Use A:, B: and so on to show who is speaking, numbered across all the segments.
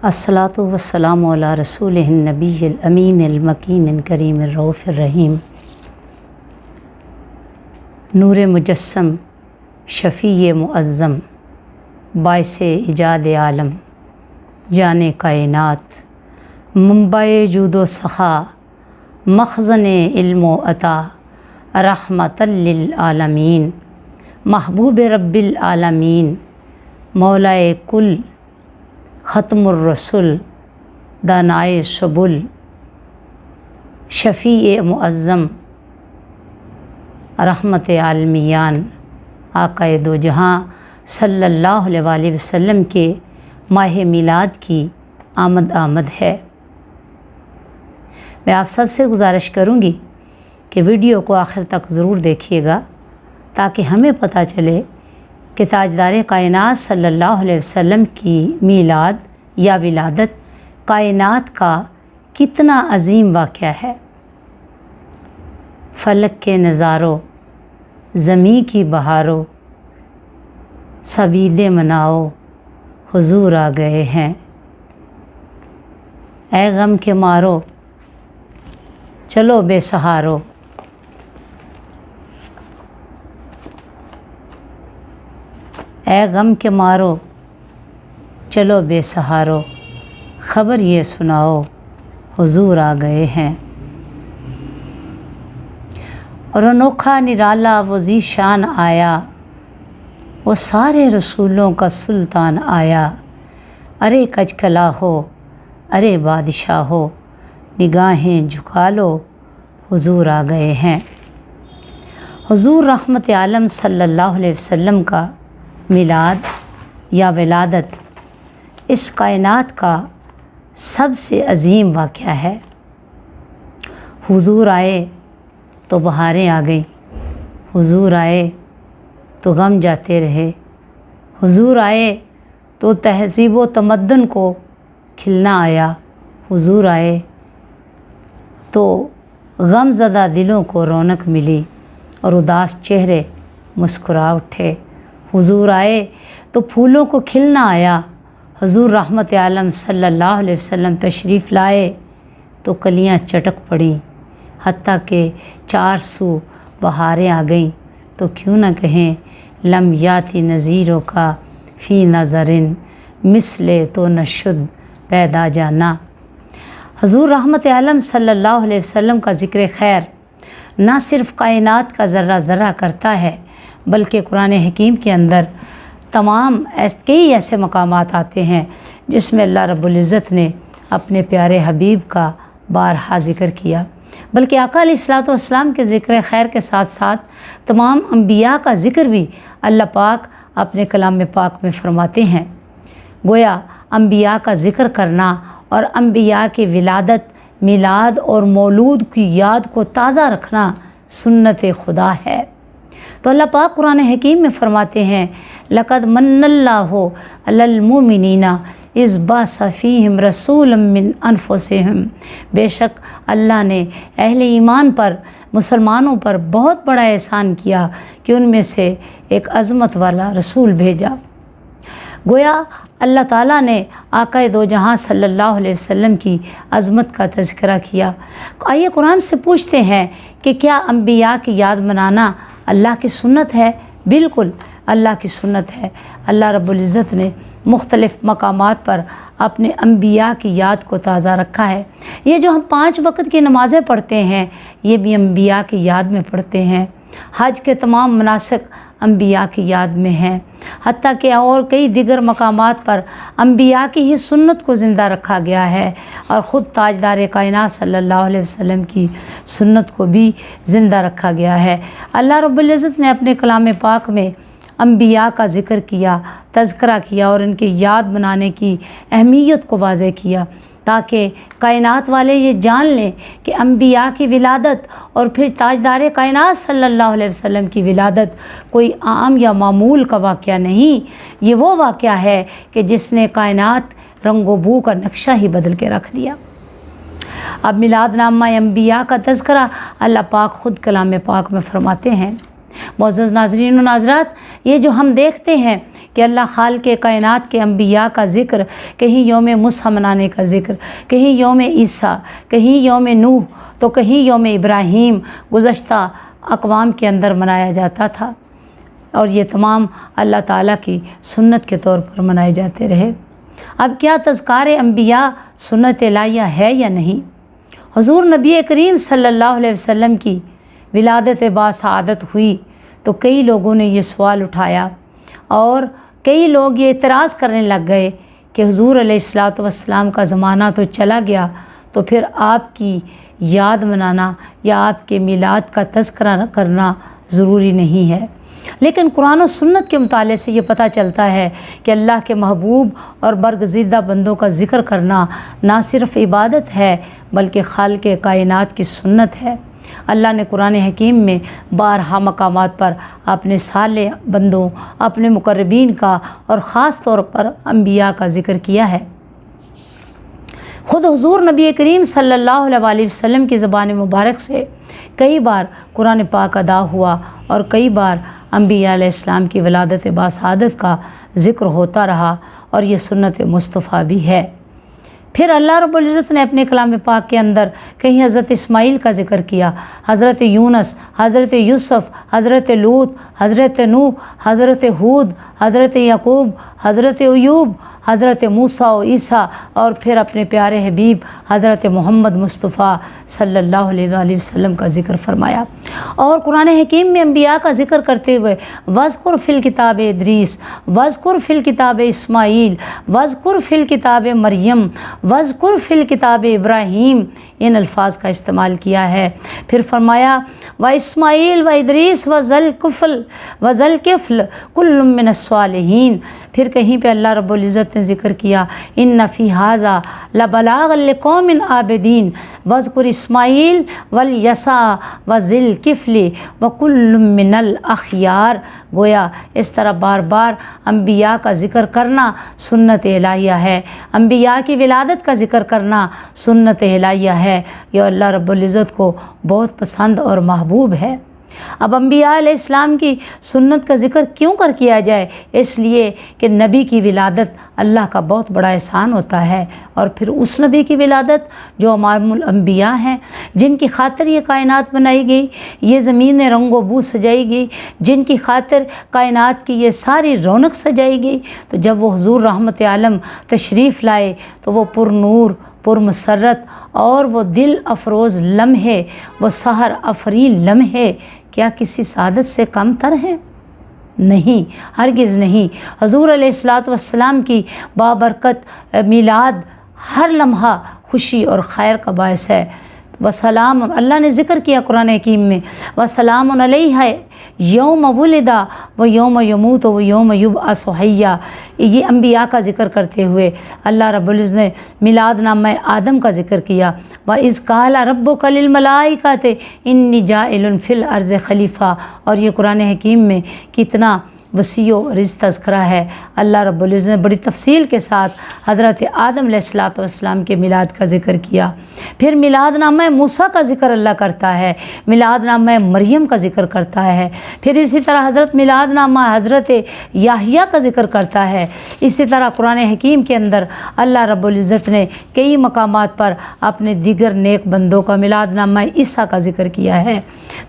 A: الصلاۃ والسلام علی رسول النبی الامین المکین الکریم الرؤوف الرحیم نور مجسم شفیع معظم باعث ایجاد عالم جان کائنات منبع جود و سخا مخزن علم و عطا رحمت للعالمین محبوب رب العالمین مولائے کل ختم الرسل دانائے سبل شفیع معظم رحمت عالمیان آقائے دو جہاں صلی اللہ علیہ وآلہ وسلم کے ماہ میلاد کی آمد ہے۔ میں آپ سب سے گزارش کروں گی کہ ویڈیو کو آخر تک ضرور دیکھیے گا تاکہ ہمیں پتہ چلے کہ تاجدار کائنات صلی اللہ علیہ وسلم کی میلاد یا ولادت کائنات کا کتنا عظیم واقعہ ہے۔ فلک کے نظاروں زمیں کی بہاروں سبید مناؤ حضور آ گئے ہیں۔ اے غم کے مارو چلو بے سہارو، اے غم کے مارو چلو بے سہارو، خبر یہ سناؤ حضور آ گئے ہیں۔ اور انوکھا نرالا وہ ذیشان آیا، وہ سارے رسولوں کا سلطان آیا۔ ارے کج کلا ہو ارے بادشاہ ہو، نگاہیں جھکا لو حضور آ گئے ہیں۔ حضور رحمت عالم صلی اللہ علیہ وسلم کا میلاد یا ولادت اس کائنات کا سب سے عظیم واقعہ ہے۔ حضور آئے تو بہاریں آ گئیں، حضور آئے تو غم جاتے رہے، حضور آئے تو تہذیب و تمدن کو کھلنا آیا، حضور آئے تو غم زدہ دلوں کو رونق ملی اور اداس چہرے مسکرا اٹھے، حضور آئے تو پھولوں کو کھلنا آیا، حضور رحمت عالم صلی اللہ علیہ وسلم تشریف لائے تو کلیاں چٹک پڑیں، حتیٰ کہ چار سو بہاریں آ گئیں۔ تو کیوں نہ کہیں لم یاتی نذیروں کا فی نظرن مثل تو نشد پیدا جانا۔ حضور رحمت عالم صلی اللہ علیہ وسلم کا ذکر خیر نہ صرف کائنات کا ذرہ ذرہ کرتا ہے بلکہ قرآن حکیم کے اندر تمام کئی ایسے مقامات آتے ہیں جس میں اللہ رب العزت نے اپنے پیارے حبیب کا بارہا ذکر کیا، بلکہ آقا علیہ الصلوۃ والسلام کے ذکر خیر کے ساتھ ساتھ تمام انبیاء کا ذکر بھی اللہ پاک اپنے کلام پاک میں فرماتے ہیں۔ گویا انبیاء کا ذکر کرنا اور انبیاء کی ولادت، میلاد اور مولود کی یاد کو تازہ رکھنا سنت خدا ہے۔ تو اللہ پاک قرآن حکیم میں فرماتے ہیں لقد من اللہ علی المؤمنین اذ بعث فیہم رسولا من انفسہم، بے شک اللہ نے اہل ایمان پر، مسلمانوں پر بہت بڑا احسان کیا کہ ان میں سے ایک عظمت والا رسول بھیجا۔ گویا اللہ تعالیٰ نے آقا دو جہاں صلی اللہ علیہ وسلم کی عظمت کا تذکرہ کیا۔ آئیے قرآن سے پوچھتے ہیں کہ کیا انبیاء کی یاد منانا اللہ کی سنت ہے؟ بالکل اللہ کی سنت ہے۔ اللہ رب العزت نے مختلف مقامات پر اپنے انبیاء کی یاد کو تازہ رکھا ہے۔ یہ جو ہم 5 وقت کی نمازیں پڑھتے ہیں یہ بھی انبیاء کی یاد میں پڑھتے ہیں۔ حج کے تمام مناسک انبیاء کی یاد میں ہیں، حتیٰ کہ اور کئی دیگر مقامات پر انبیاء کی ہی سنت کو زندہ رکھا گیا ہے اور خود تاجدار کائنات صلی اللہ علیہ وسلم کی سنت کو بھی زندہ رکھا گیا ہے۔ اللہ رب العزت نے اپنے کلام پاک میں انبیاء کا ذکر کیا، تذکرہ کیا اور ان کی یاد منانے کی اہمیت کو واضح کیا تاکہ کائنات والے یہ جان لیں کہ انبیاء کی ولادت اور پھر تاجدار کائنات صلی اللہ علیہ وسلم کی ولادت کوئی عام یا معمول کا واقعہ نہیں، یہ وہ واقعہ ہے کہ جس نے کائنات رنگ و بو کا نقشہ ہی بدل کے رکھ دیا۔ اب میلاد نامہ انبیاء کا تذکرہ اللہ پاک خود کلام پاک میں فرماتے ہیں۔ معزز ناظرین و ناظرات، یہ جو ہم دیکھتے ہیں کہ اللہ خالق کائنات کے انبیاء کا ذکر کہیں یوم مسح منانے کا ذکر، کہیں یوم عیسیٰ، کہیں یوم نوح تو کہیں یوم ابراہیم گزشتہ اقوام کے اندر منایا جاتا تھا، اور یہ تمام اللہ تعالیٰ کی سنت کے طور پر منائے جاتے رہے۔ اب کیا تذکار انبیاء سنت الہیہ ہے یا نہیں؟ حضور نبی کریم صلی اللہ علیہ وسلم کی ولادت باسعادت ہوئی تو کئی لوگوں نے یہ سوال اٹھایا اور کئی لوگ یہ اعتراض کرنے لگ گئے کہ حضور علیہ السلام کا زمانہ تو چلا گیا، تو پھر آپ کی یاد منانا یا آپ کے میلاد کا تذکرہ کرنا ضروری نہیں ہے۔ لیکن قرآن و سنت کے مطالعے سے یہ پتہ چلتا ہے کہ اللہ کے محبوب اور برگزیدہ بندوں کا ذکر کرنا نہ صرف عبادت ہے بلکہ خالق کائنات کی سنت ہے۔ اللہ نے قرآن حکیم میں بارہا مقامات پر اپنے صالح بندوں، اپنے مقربین کا اور خاص طور پر انبیاء کا ذکر کیا ہے۔ خود حضور نبی کریم صلی اللہ علیہ وسلم کی زبان مبارک سے کئی بار قرآن پاک ادا ہوا اور کئی بار انبیاء علیہ السلام کی ولادت باسعادت کا ذکر ہوتا رہا، اور یہ سنت مصطفیٰ بھی ہے۔ پھر اللہ رب العزت نے اپنے کلام پاک کے اندر کہیں حضرت اسماعیل کا ذکر کیا، حضرت یونس، حضرت یوسف، حضرت لوط، حضرت نوح، حضرت ہود، حضرت یعقوب، حضرت ایوب، حضرت موسیٰ و عیسیٰ، اور پھر اپنے پیارے حبیب حضرت محمد مصطفیٰ صلی اللہ علیہ وسلم کا ذکر فرمایا۔ اور قرآن حکیم میں انبیاء کا ذکر کرتے ہوئے وَاذْكُرْ فِي الْكِتَابِ ادریس، وَاذْكُرْ فِي الْكِتَابِ اسماعیل، وَاذْكُرْ فِي الْكِتَابِ مریم، وَاذْكُرْ فِي الْكِتَابِ ابراہیم، ان الفاظ کا استعمال کیا ہے۔ پھر فرمایا وَإِسماعیل وَإِدْرِيسَ وَذَا-الْكِفْلِ كُلٌّ مِّنَ الصَّالِحِينَ۔ پھر کہیں پہ اللہ رب العزت نے ذکر کیا إِنَّ فِي هَذَا لَبَلَاغًا لِقَوْمٍ عَابِدِينَ وَاذْكُرْ إِسماعیل وَالْيَسَعَ وَذِي الْكِفْلِ وَكُلٌّ مِّنَ الْأَخْيَارِ۔ گویا اس طرح بار بار انبیاء کا ذکر کرنا سنت الہیہ ہے، انبیاء کی ولادت کا ذکر کرنا سنت الہیہ ہے، یہ اللہ رب العزت کو بہت پسند اور محبوب ہے۔ اب انبیاء علیہ السلام کی سنت کا ذکر کیوں کر کیا جائے؟ اس لیے کہ نبی کی ولادت اللہ کا بہت بڑا احسان ہوتا ہے، اور پھر اس نبی کی ولادت جو امام الانبیاء ہیں، جن کی خاطر یہ کائنات بنائی گئی، یہ زمین رنگ و بو سجائی گئی، جن کی خاطر کائنات کی یہ ساری رونق سجائی گئی، تو جب وہ حضور رحمت عالم تشریف لائے تو وہ پر نور، پر مسرت اور وہ دل افروز لمحے، وہ سحر افریل لمحے کیا کسی سعادت سے کم تر ہیں؟ نہیں، ہرگز نہیں۔ حضور علیہ السلام کی بابرکت میلاد ہر لمحہ خوشی اور خیر کا باعث ہے۔ وسلام، اللہ نے ذکر کیا قرآن حکیم میں وسلام علیہ یوم ولد و یوم یموت و یوم یبعث حیا۔ یہ انبیاء کا ذکر کرتے ہوئے اللہ رب العزت نے میلاد نامہ آدم کا ذکر کیا، وَإِذْ قَالَ رَبُّكَ لِلْمَلَائِكَةِ إِنِّي جَاعِلٌ فِي الْأَرْضِ خلیفہ۔ اور یہ قرآن حکیم میں کتنا وسیع و عریض تذکرہ ہے۔ اللہ رب العزت نے بڑی تفصیل کے ساتھ حضرت آدم علیہ السلام کے میلاد کا ذکر کیا۔ پھر میلاد نامہ موسیٰ کا ذکر اللہ کرتا ہے، میلاد نامہ مریم کا ذکر کرتا ہے، پھر اسی طرح حضرت میلاد نامہ حضرت یحییٰ کا ذکر کرتا ہے۔ اسی طرح قرآن حکیم کے اندر اللہ رب العزت نے کئی مقامات پر اپنے دیگر نیک بندوں کا میلاد نامہ عیسیٰ کا ذکر کیا ہے۔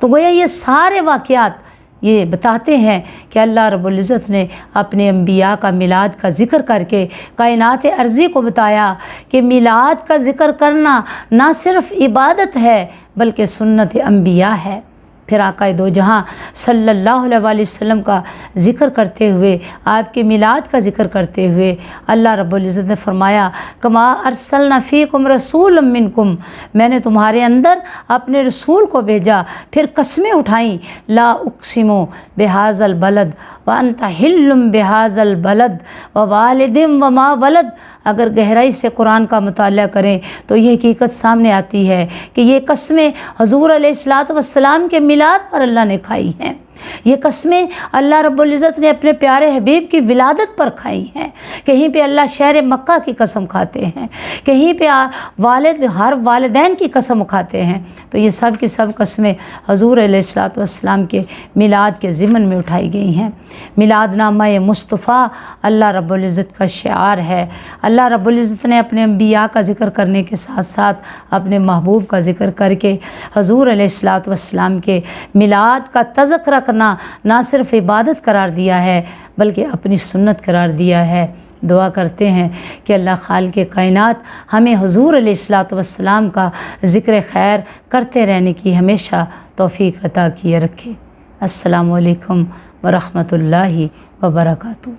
A: تو گویا یہ سارے واقعات یہ بتاتے ہیں کہ اللہ رب العزت نے اپنے انبیاء کا میلاد کا ذکر کر کے کائنات ارضی کو بتایا کہ میلاد کا ذکر کرنا نہ صرف عبادت ہے بلکہ سنت انبیاء ہے۔ پھر آقا دو جہاں صلی اللہ علیہ وسلم کا ذکر کرتے ہوئے، آپ کے میلاد کا ذکر کرتے ہوئے اللہ رب العزت نے فرمایا کما ارسلنا فیکم رسولا منکم، میں نے تمہارے اندر اپنے رسول کو بھیجا۔ پھر قسمیں اٹھائیں، لا اقسم بہذا البلد وانت حل بہذا البلد ووالد وما ولد۔ اگر گہرائی سے قرآن کا مطالعہ کریں تو یہ حقیقت سامنے آتی ہے کہ یہ قسمیں حضور علیہ السلام کے میلاد پر اللہ نے کھائی ہیں۔ یہ قسمیں اللہ رب العزت نے اپنے پیارے حبیب کی ولادت پر کھائی ہیں۔ کہیں پہ اللہ شہر مکہ کی قسم کھاتے ہیں، کہیں پہ ہر والدین کی قسم کھاتے ہیں۔ تو یہ سب کی سب قسمیں حضور علیہ الصلوۃ والسلام کے میلاد کے ضمن میں اٹھائی گئی ہیں۔ میلاد نامہ مصطفیٰ اللہ رب العزت کا شعار ہے۔ اللہ رب العزت نے اپنے انبیاء کا ذکر کرنے کے ساتھ ساتھ اپنے محبوب کا ذکر کر کے حضور علیہ الصلوۃ والسلام کے میلاد کا تذکرہ کرنا نہ صرف عبادت قرار دیا ہے بلکہ اپنی سنت قرار دیا ہے۔ دعا کرتے ہیں کہ اللہ خالق کائنات ہمیں حضور علیہ الصلوۃ والسلام کا ذکر خیر کرتے رہنے کی ہمیشہ توفیق عطا کیے رکھے۔ السلام علیکم ورحمۃ اللہ وبرکاتہ۔